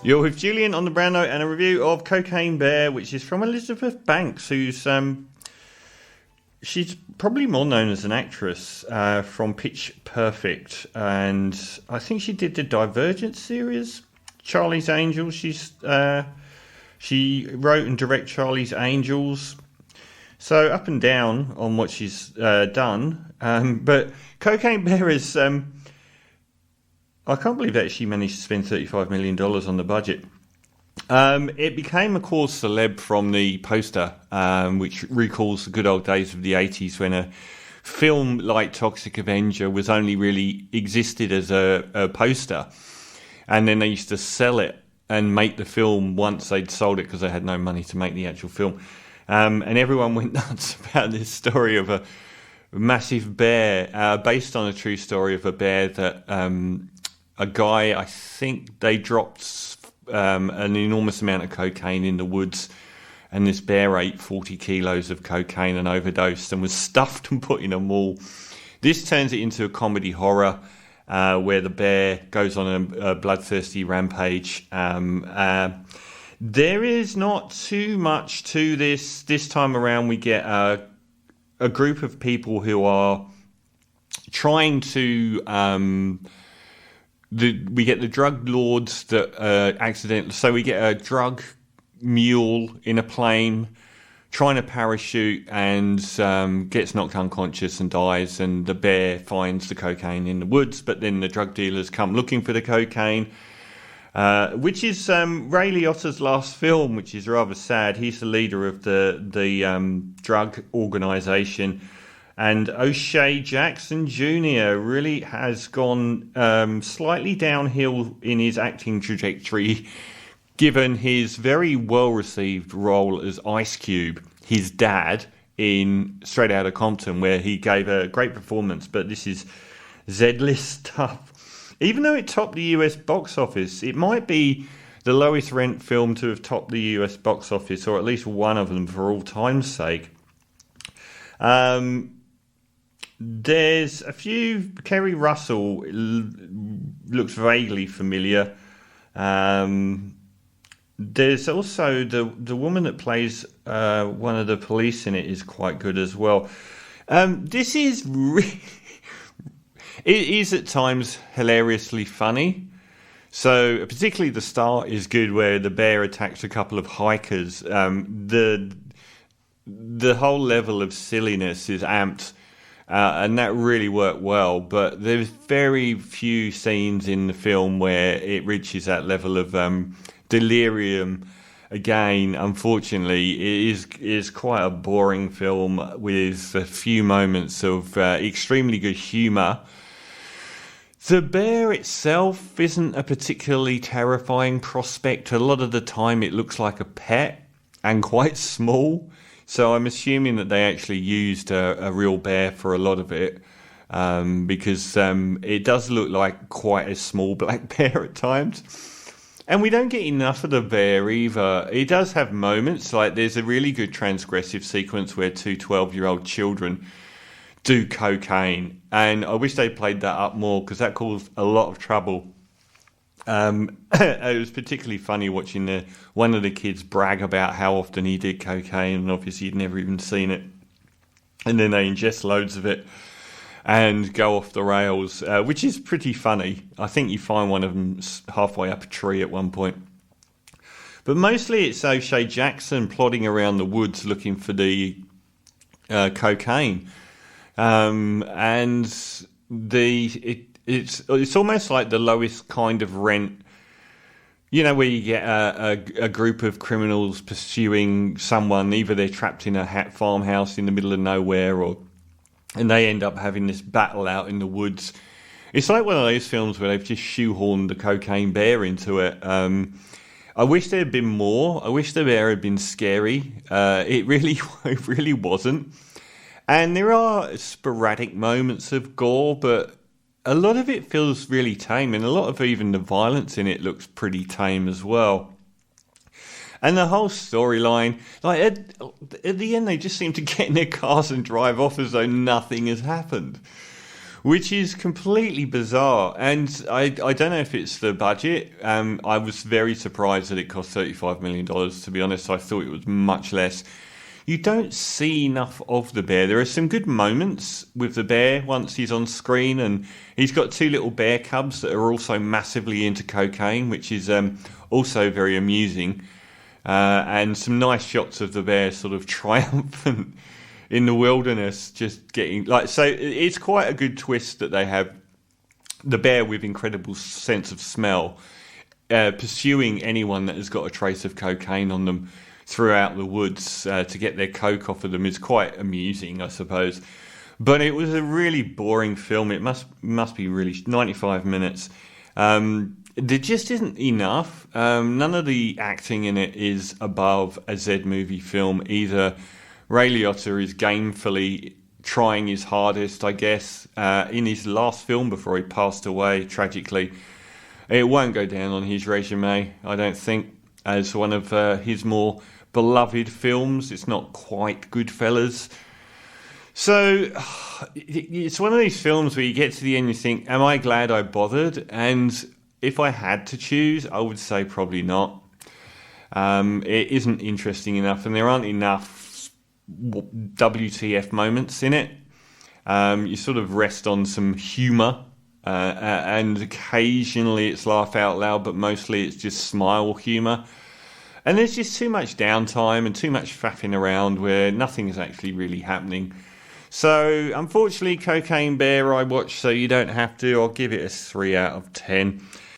You're with Julian on the Brown Note and a review of Cocaine Bear, which is from Elizabeth Banks, who's she's probably more known as an actress from Pitch Perfect, and I think she did the Divergent series, Charlie's Angels. She wrote and directed Charlie's Angels, so up and down on what she's done. But Cocaine Bear is. I can't believe that she managed to spend $35 million on the budget. It became a cause celeb from the poster, which recalls the good old days of the 80s when a film like Toxic Avenger was only really existed as a poster. And then they used to sell it and make the film once they'd sold it because they had no money to make the actual film. And everyone went nuts about this story of a massive bear, based on a true story of a bear that... a guy, I think they dropped an enormous amount of cocaine in the woods, and this bear ate 40 kilos of cocaine and overdosed and was stuffed and put in a mall. This turns it into a comedy horror where the bear goes on a bloodthirsty rampage. There is not too much to this. This time around we get a group of people who are trying to... we get the drug lords that accidentally... So we get a drug mule in a plane trying to parachute and gets knocked unconscious and dies, and the bear finds the cocaine in the woods, but then the drug dealers come looking for the cocaine, which is Ray Liotta's last film, which is rather sad. He's the leader of the drug organisation. And O'Shea Jackson Jr. really has gone slightly downhill in his acting trajectory, given his very well-received role as Ice Cube, his dad, in Straight Outta Compton, where he gave a great performance. But this is Z-list stuff. Even though it topped the US box office, it might be the lowest rent film to have topped the US box office, or at least one of them for all time's sake. There's a few... Kerry Russell looks vaguely familiar. There's also the woman that plays one of the police in it is quite good as well. This is it is at times hilariously funny. So particularly the start is good, where the bear attacks a couple of hikers. The whole level of silliness is amped. And that really worked well, but there's very few scenes in the film where it reaches that level of delirium. Again, unfortunately, it is quite a boring film with a few moments of extremely good humour. The bear itself isn't a particularly terrifying prospect. A lot of the time it looks like a pet and quite small. So I'm assuming that they actually used a real bear for a lot of it, because it does look like quite a small black bear at times. And we don't get enough of the bear either. It does have moments, like there's a really good transgressive sequence where two 12-year-old children do cocaine. And I wish they played that up more, because that caused a lot of trouble. It was particularly funny watching one of the kids brag about how often he did cocaine, and obviously he'd never even seen it. And then they ingest loads of it and go off the rails, which is pretty funny. I think you find one of them halfway up a tree at one point. But mostly it's O'Shea Jackson plodding around the woods looking for the cocaine. And it's almost like the lowest kind of rent, you know, where you get a group of criminals pursuing someone. Either they're trapped in a farmhouse in the middle of nowhere, and they end up having this battle out in the woods. It's like one of those films where they've just shoehorned the cocaine bear into it. I wish there had been more. I wish the bear had been scary. It really wasn't. And there are sporadic moments of gore, but a lot of it feels really tame, and a lot of even the violence in it looks pretty tame as well. And the whole storyline, like at the end, they just seem to get in their cars and drive off as though nothing has happened, which is completely bizarre. And I don't know if it's the budget. I was very surprised that it cost $35 million, to be honest. I thought it was much less. You don't see enough of the bear. There are some good moments with the bear once he's on screen, and he's got two little bear cubs that are also massively into cocaine, which is also very amusing. And some nice shots of the bear sort of triumphant in the wilderness, just getting like, so it's quite a good twist that they have the bear with incredible sense of smell pursuing anyone that has got a trace of cocaine on them throughout the woods to get their coke off of them is quite amusing, I suppose. But it was a really boring film. It must be really 95 minutes. There just isn't enough. None of the acting in it is above a Z movie film. Either Ray Liotta is gamefully trying his hardest, I guess, in his last film before he passed away, tragically. It won't go down on his resume, I don't think, as one of his more beloved films. It's not quite Goodfellas. So it's one of these films where you get to the end and you think, am I glad I bothered? And if I had to choose, I would say probably not. It isn't interesting enough, and there aren't enough WTF moments in it. You sort of rest on some humour, and occasionally it's laugh out loud, but mostly it's just smile humour. And there's just too much downtime and too much faffing around where nothing is actually really happening. So, unfortunately, Cocaine Bear I watched so you don't have to. I'll give it a 3 out of 10.